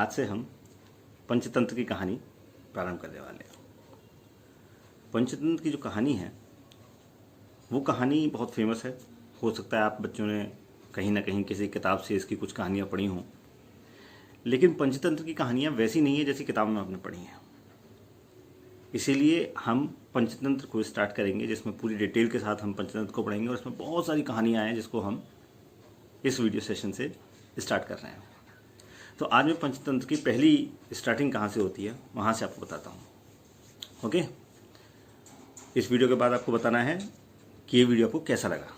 आज से हम पंचतंत्र की कहानी प्रारंभ करने वाले हैं। पंचतंत्र की जो कहानी है वो कहानी बहुत फेमस है। हो सकता है आप बच्चों ने कहीं ना कहीं किसी किताब से इसकी कुछ कहानियाँ पढ़ी हों, लेकिन पंचतंत्र की कहानियाँ वैसी नहीं है जैसी किताब में आपने पढ़ी हैं। इसीलिए हम पंचतंत्र को स्टार्ट करेंगे, जिसमें पूरी डिटेल के साथ हम पंचतंत्र को पढ़ेंगे और इसमें बहुत सारी कहानियाँ हैं जिसको हम इस वीडियो सेशन से स्टार्ट कर रहे हैं। तो आज मैं पंचतंत्र की पहली स्टार्टिंग कहाँ से होती है वहाँ से आपको बताता हूँ। ओके, इस वीडियो के बाद आपको बताना है कि ये वीडियो आपको कैसा लगा।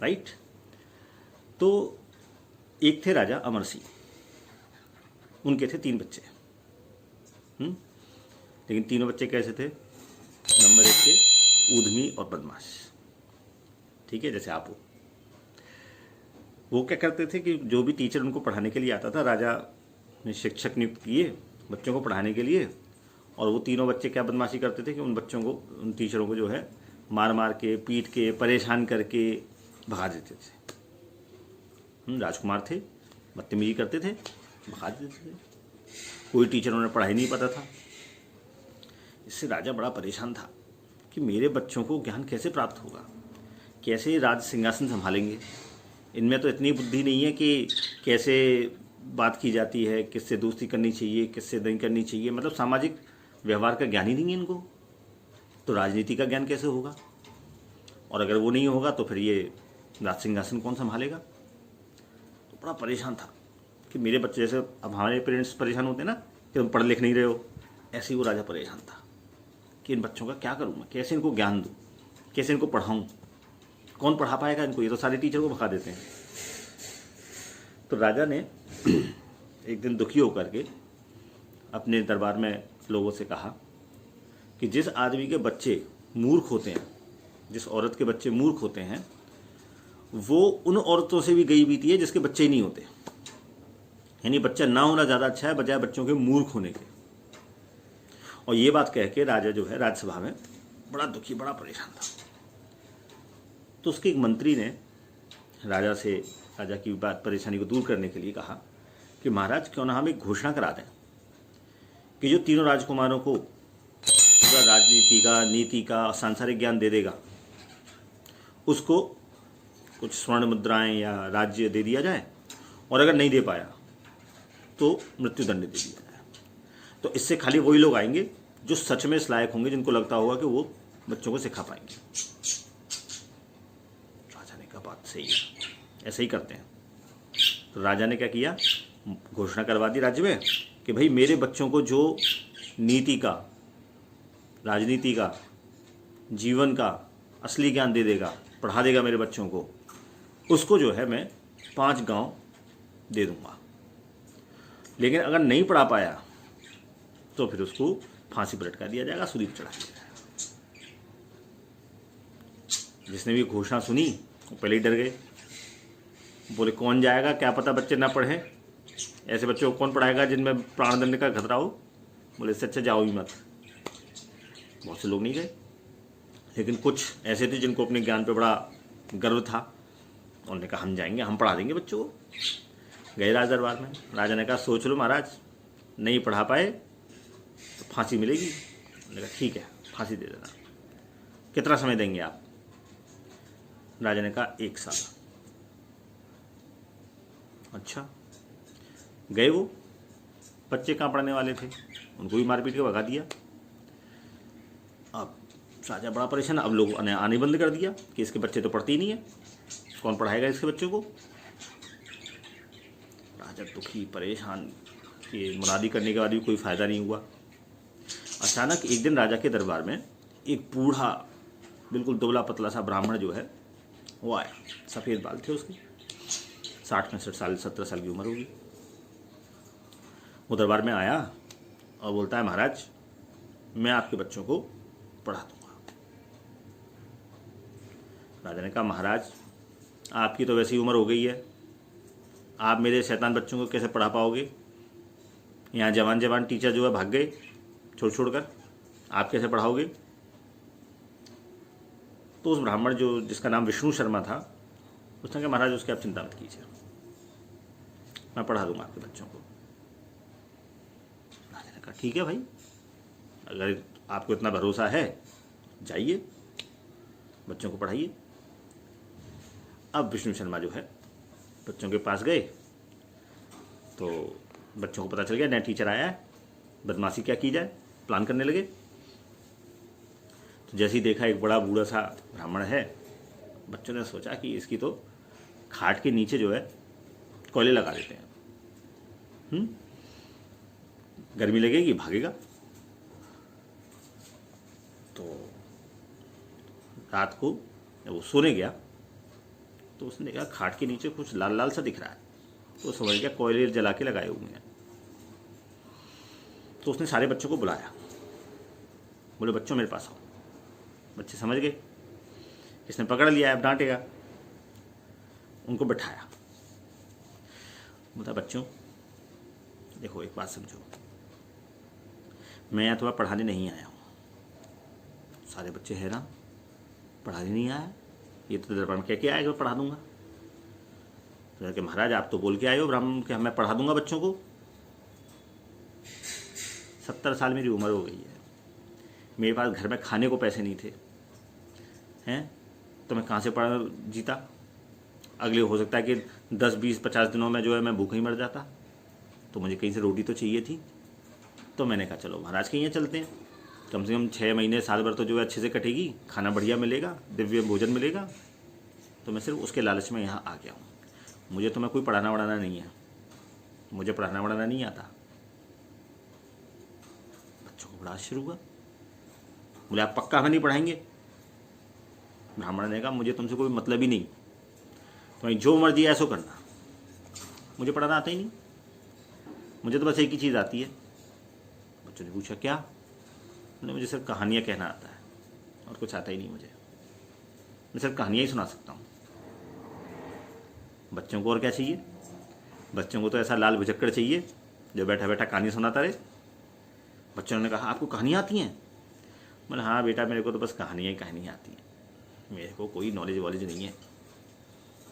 राइट, तो एक थे राजा अमर सिंह, उनके थे 3 बच्चे। लेकिन तीनों बच्चे कैसे थे? नंबर 1 थे ऊधमी और बदमाश। ठीक है, जैसे आप हो। वो क्या करते थे कि जो भी टीचर उनको पढ़ाने के लिए आता था, राजा ने शिक्षक नियुक्त किए बच्चों को पढ़ाने के लिए, और वो तीनों बच्चे क्या बदमाशी करते थे कि उन बच्चों को, उन टीचरों को जो है मार मार के, पीट के, परेशान करके भगा देते थे। राजकुमार थे, बदतमीजी करते थे, भगा देते थे। कोई टीचर उन्हें पढ़ाई नहीं पता था। इससे राजा बड़ा परेशान था कि मेरे बच्चों को ज्ञान कैसे प्राप्त होगा, कैसे राज सिंहासन संभालेंगे। इनमें तो इतनी बुद्धि नहीं है कि कैसे बात की जाती है, किससे दोस्ती करनी चाहिए, किससे नहीं करनी चाहिए, मतलब सामाजिक व्यवहार का ज्ञान ही नहीं है इनको। तो राजनीति का ज्ञान कैसे होगा? और अगर वो नहीं होगा तो फिर ये राज सिंहासन कौन संभालेगा? तो बड़ा परेशान था कि मेरे बच्चे, जैसे अब हमारे पेरेंट्स परेशान होते हैं ना कि तुम पढ़ लिख नहीं रहे हो, ऐसे ही वो राजा परेशान था कि इन बच्चों का क्या करूँ मैं, कैसे इनको ज्ञान दूँ, कैसे इनको पढ़ाऊँ, कौन पढ़ा पाएगा इनको, ये तो सारे टीचर को भगा देते हैं। तो राजा ने एक दिन दुखी होकर के अपने दरबार में लोगों से कहा कि जिस आदमी के बच्चे मूर्ख होते हैं, जिस औरत के बच्चे मूर्ख होते हैं, वो उन औरतों से भी गई बीती है जिसके बच्चे ही नहीं होते। यानी बच्चा ना होना ज़्यादा अच्छा है बजाय बच्चों के मूर्ख होने के। और ये बात कह के राजा जो है राज्यसभा में बड़ा दुखी, बड़ा परेशान था। तो उसके एक मंत्री ने राजा से, राजा की बात परेशानी को दूर करने के लिए कहा कि महाराज, क्यों ना हम एक घोषणा करा दें कि जो तीनों राजकुमारों को पूरा राजनीति का, नीति का, सांसारिक ज्ञान दे देगा, उसको कुछ स्वर्ण मुद्राएं या राज्य दे दिया जाए, और अगर नहीं दे पाया तो मृत्युदंड दे दिया जाए। तो इससे खाली वही लोग आएंगे जो सच में इस लायक होंगे, जिनको लगता होगा कि वो बच्चों को सिखा पाएंगे। राजा ने कहा बात सही है, ऐसे ही करते हैं। तो राजा ने क्या किया, घोषणा करवा दी राज्य में कि भाई मेरे बच्चों को जो नीति का, राजनीति का, जीवन का असली ज्ञान दे देगा, पढ़ा देगा मेरे बच्चों को, उसको जो है मैं 5 गांव दे दूंगा। लेकिन अगर नहीं पढ़ा पाया तो फिर उसको फांसी पर लटका दिया जाएगा, सूली पर चढ़ा दिया जाएगा। जिसने भी घोषणा सुनी वो पहले ही डर गए। बोले कौन जाएगा, क्या पता बच्चे ना पढ़े, ऐसे बच्चों को कौन पढ़ाएगा जिनमें प्राणदंड का खतरा हो। बोले इससे अच्छा जाओ ही मत। बहुत से लोग नहीं गए, लेकिन कुछ ऐसे थे जिनको अपने ज्ञान पे बड़ा गर्व था। उन्होंने कहा हम जाएंगे, हम पढ़ा देंगे बच्चों को। गए राज दरबार में। राजा ने कहा सोच लो महाराज, नहीं पढ़ा पाए तो फांसी मिलेगी। उन्होंने कहा ठीक है, फांसी दे देना। कितना समय देंगे आप? राजा ने कहा 1 साल। अच्छा, गए वो बच्चे कहाँ पढ़ने वाले थे, उनको भी मारपीट के भगा दिया। अब राजा बड़ा परेशान, अब लोग आने बंद कर दिया कि इसके बच्चे तो पढ़ते ही नहीं है, कौन पढ़ाएगा इसके बच्चों को। राजा दुखी, परेशान कि मुनादी करने के बाद भी कोई फ़ायदा नहीं हुआ। अचानक एक दिन राजा के दरबार में एक बूढ़ा, बिल्कुल दुबला पतला सा ब्राह्मण जो है वो आया। सफ़ेद बाल थे उसके, 60-65 साल, 17 साल की उम्र होगी। वो दरबार में आया और बोलता है महाराज, मैं आपके बच्चों को पढ़ा दूंगा। राजा ने कहा महाराज, आपकी तो वैसी उम्र हो गई है, आप मेरे शैतान बच्चों को कैसे पढ़ा पाओगे? यहाँ जवान जवान टीचर जो है भाग गए छोड़ कर, आप कैसे पढ़ाओगे? तो उस ब्राह्मण जो, जिसका नाम विष्णु शर्मा था, उसने कहा महाराज उसकी आप चिंता मत कीजिए, मैं पढ़ा दूंगा आपके बच्चों को। कहा ठीक है भाई, अगर आपको इतना भरोसा है जाइए बच्चों को पढ़ाइए। अब विष्णु शर्मा जो है बच्चों के पास गए तो बच्चों को पता चल गया नया टीचर आया है, बदमाशी क्या की जाए प्लान करने लगे। तो जैसे ही देखा एक बड़ा बूढ़ा सा ब्राह्मण है, बच्चों ने सोचा कि इसकी तो खाट के नीचे जो है कोयले लगा देते हैं, गर्मी लगेगी भागेगा। तो रात को जब वो सोने गया तो उसने देखा खाट के नीचे कुछ लाल लाल सा दिख रहा है, तो समझ गया कोयले जला के लगाए हुए हैं। तो उसने सारे बच्चों को बुलाया, बोले बच्चों मेरे पास आओ। बच्चे समझ गए इसने पकड़ लिया, अब डांटेगा। उनको बिठाया, बोला बच्चों देखो एक बात समझो, मैं यहाँ तुम्हें पढ़ाने नहीं आया हूँ। सारे बच्चे हैरान, पढ़ाने नहीं आया, ये तो दरबार में कह के आएगा पढ़ा दूंगा। तो कि महाराज आप तो बोल के आए हो ब्राह्मण कि मैं पढ़ा दूंगा बच्चों को। 70 साल मेरी उम्र हो गई है, मेरे पास घर में खाने को पैसे नहीं थे हैं, तो मैं कहाँ से पढ़ जीता। अगले हो सकता है कि 10, 20, 50 दिनों में जो है मैं भूखा ही मर जाता, तो मुझे कहीं से रोटी तो चाहिए थी। तो मैंने कहा चलो महाराज के यहाँ चलते हैं, कम से कम 6 महीने साल भर तो जो है अच्छे से कटेगी, खाना बढ़िया मिलेगा, दिव्य भोजन मिलेगा। तो मैं सिर्फ उसके लालच में यहाँ आ गया हूँ। मुझे तो मैं कोई पढ़ाना वढ़ाना नहीं है, मुझे पढ़ाना वढ़ाना नहीं आता। बच्चों को बड़ा आश्चर्य हुआ, बोले आप पक्का हमें नहीं पढ़ाएंगे। ब्राह्मण ने कहा मुझे तुमसे कोई मतलब ही नहीं, तुम्हें जो मर्जी ऐसो करना, मुझे पढ़ाना आता ही नहीं, मुझे तो बस एक ही चीज़ आती है। बच्चों ने पूछा क्या? बोले मुझे सिर्फ कहानियाँ कहना आता है और कुछ आता ही नहीं मुझे, मैं सिर्फ कहानियाँ ही सुना सकता हूँ। बच्चों को और क्या चाहिए? बच्चों को तो ऐसा लाल भुजक्कड़ चाहिए जो बैठा बैठा कहानी सुनाता रहे। बच्चों ने कहा आपको कहानियाँ आती हैं? बोले हाँ बेटा मेरे को तो बस कहानियाँ ही कहानियाँ आती हैं, मेरे को कोई नॉलेज वॉलेज नहीं है।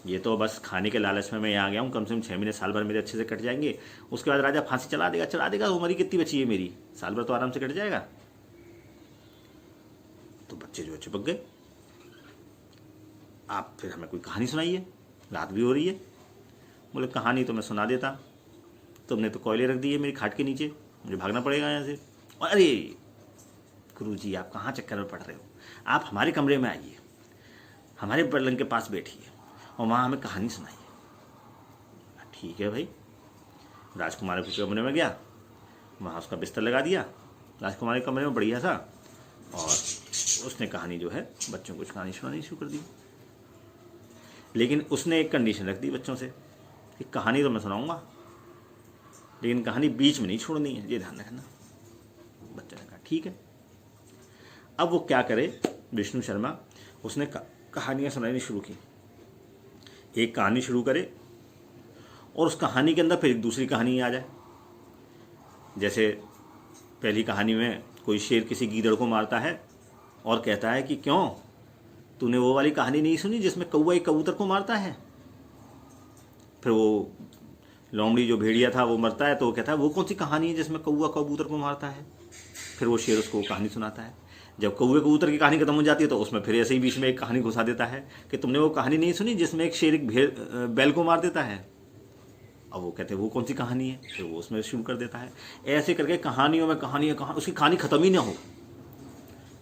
ये तो बस खाने के लालच में मैं यहाँ आ गया हूँ, कम से कम 6 महीने साल भर मेरे अच्छे से कट जाएंगे, उसके बाद राजा फांसी चला देगा। उम्र ही कितनी बची है मेरी, साल भर तो आराम से कट जाएगा। तो बच्चे जो चिपक गए, आप फिर हमें कोई कहानी सुनाइए, रात भी हो रही है। बोले कहानी तो मैं सुना देता, तुमने तो कोयले रख दिए मेरी खाट के नीचे, मुझे भागना पड़ेगा यहाँ से। अरे गुरुजी आप कहाँ चक्कर में पड़ रहे हो, आप हमारे कमरे में आइए, हमारे पलंग के पास बैठिए और वहाँ हमें कहानी सुनाइए। ठीक है भाई। राजकुमारी के कमरे में गया, वहाँ उसका बिस्तर लगा दिया राजकुमारी के कमरे में बढ़िया सा, और उसने कहानी जो है बच्चों को कहानी सुनानी शुरू कर दी। लेकिन उसने एक कंडीशन रख दी बच्चों से कि कहानी तो मैं सुनाऊंगा, लेकिन कहानी बीच में नहीं छोड़नी है, ये ध्यान रखना। बच्चे ने कहा ठीक है। अब वो क्या करे विष्णु शर्मा, उसने कहानियाँ सुनानी शुरू की। एक कहानी शुरू करे और उस कहानी के अंदर फिर एक दूसरी कहानी आ जाए। जैसे पहली कहानी में कोई शेर किसी गीदड़ को मारता है और कहता है कि क्यों तूने वो वाली कहानी नहीं सुनी जिसमें कौवा एक कबूतर को मारता है। फिर वो लोमड़ी जो भेड़िया था वो मरता है, तो वो कहता है वो कौन सी कहानी है जिसमें कौवा कबूतर को मारता है। फिर वो शेर उसको कहानी सुनाता है। जब कौवे कबूतर की कहानी खत्म हो जाती है तो उसमें फिर ऐसे ही बीच में एक कहानी घुसा देता है कि तुमने वो कहानी नहीं सुनी जिसमें एक शेर एक बैल को मार देता है। अब वो कहते हैं वो कौन सी कहानी है, फिर वो उसमें शुरू कर देता है। ऐसे करके कहानियों में कहानी उसकी कहानी खत्म ही ना हो।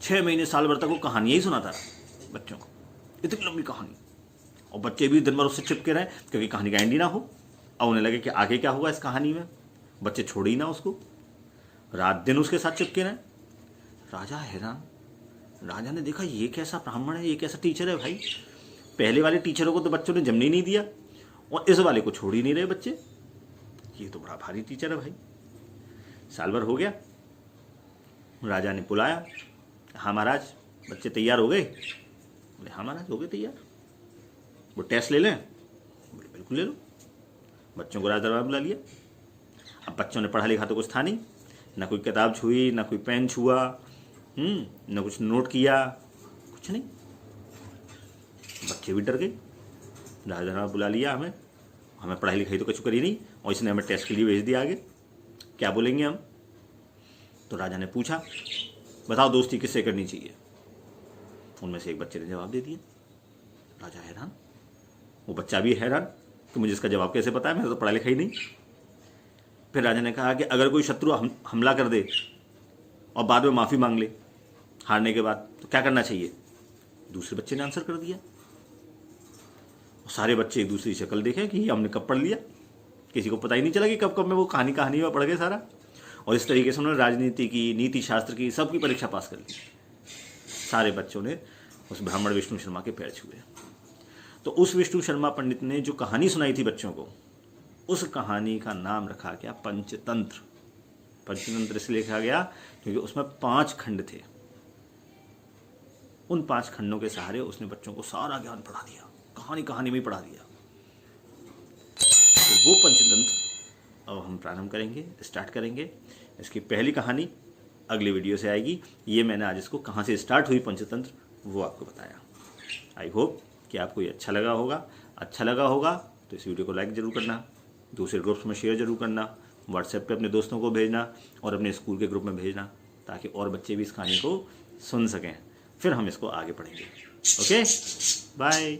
6 महीने साल भर तक वो कहानियाँ ही सुनाता रहा बच्चों को, इतनी लंबी कहानी। और बच्चे भी दिन भर उससे चिपके रहे क्योंकि कहानी का एंड ही ना हो। अब उन्हें लगे कि आगे क्या होगा इस कहानी में, बच्चे छोड़े ही ना उसको, रात दिन उसके साथ चिपके रहे। राजा हैरान, राजा ने देखा ये कैसा ब्राह्मण है, ये कैसा टीचर है भाई। पहले वाले टीचरों को तो बच्चों ने जमने ही नहीं दिया और इस वाले को छोड़ ही नहीं रहे बच्चे, ये तो बड़ा भारी टीचर है भाई। साल भर हो गया, राजा ने बुलाया, हाँ महाराज बच्चे तैयार हो गए? बोले हाँ महाराज हो गए तैयार। वो टेस्ट ले लें? बोले बिल्कुल ले लो। बच्चों को राज दरबार बुला लिया। अब बच्चों ने पढ़ा लिखा तो कुछ था नहीं, ना कोई किताब छुई, ना कोई पेन छुआ, ना कुछ नोट किया, कुछ नहीं। बच्चे भी डर गए। राज दरबार बुला लिया, हमें पढ़ाई लिखाई तो कुछ करी नहीं और इसने हमें टेस्ट के लिए भेज दिया आगे, क्या बोलेंगे हम। तो राजा ने पूछा, बताओ दोस्ती किससे करनी चाहिए। उनमें से एक बच्चे ने जवाब दे दिया। राजा हैरान, वो बच्चा भी हैरान कि मुझे इसका जवाब कैसे पता है, मैंने तो पढ़ा लिखा ही नहीं। फिर राजा ने कहा कि अगर कोई शत्रु हमला कर दे और बाद में माफ़ी मांग ले हारने के बाद, तो क्या करना चाहिए। दूसरे बच्चे ने आंसर कर दिया। सारे बच्चे एक दूसरी शक्ल देखे कि हमने कब पढ़ लिया, किसी को पता ही नहीं चला कि कब कब में वो कहानी में पढ़ गए सारा। और इस तरीके से उन्होंने राजनीति की, नीति शास्त्र की, सबकी परीक्षा पास कर ली। सारे बच्चों ने उस ब्राह्मण विष्णु शर्मा के पैर छुए। तो उस विष्णु शर्मा पंडित ने जो कहानी सुनाई थी बच्चों को, उस कहानी का नाम रखा गया पंचतंत्र। पंचतंत्र इसलिए लिखा गया क्योंकि उसमें 5 खंड थे। उन 5 खंडों के सहारे उसने बच्चों को सारा ज्ञान पढ़ा दिया, कहानी में पढ़ा दिया। तो वो पंचतंत्र अब हम प्रारंभ करेंगे, स्टार्ट करेंगे। इसकी पहली कहानी अगली वीडियो से आएगी। ये मैंने आज इसको कहाँ से स्टार्ट हुई पंचतंत्र वो आपको बताया। आई होप कि आपको ये अच्छा लगा होगा। अच्छा लगा होगा तो इस वीडियो को लाइक ज़रूर करना, दूसरे ग्रुप्स में शेयर ज़रूर करना, व्हाट्सएप पे अपने दोस्तों को भेजना और अपने स्कूल के ग्रुप में भेजना, ताकि और बच्चे भी इस कहानी को सुन सकें। फिर हम इसको आगे पढ़ेंगे। Okay, bye.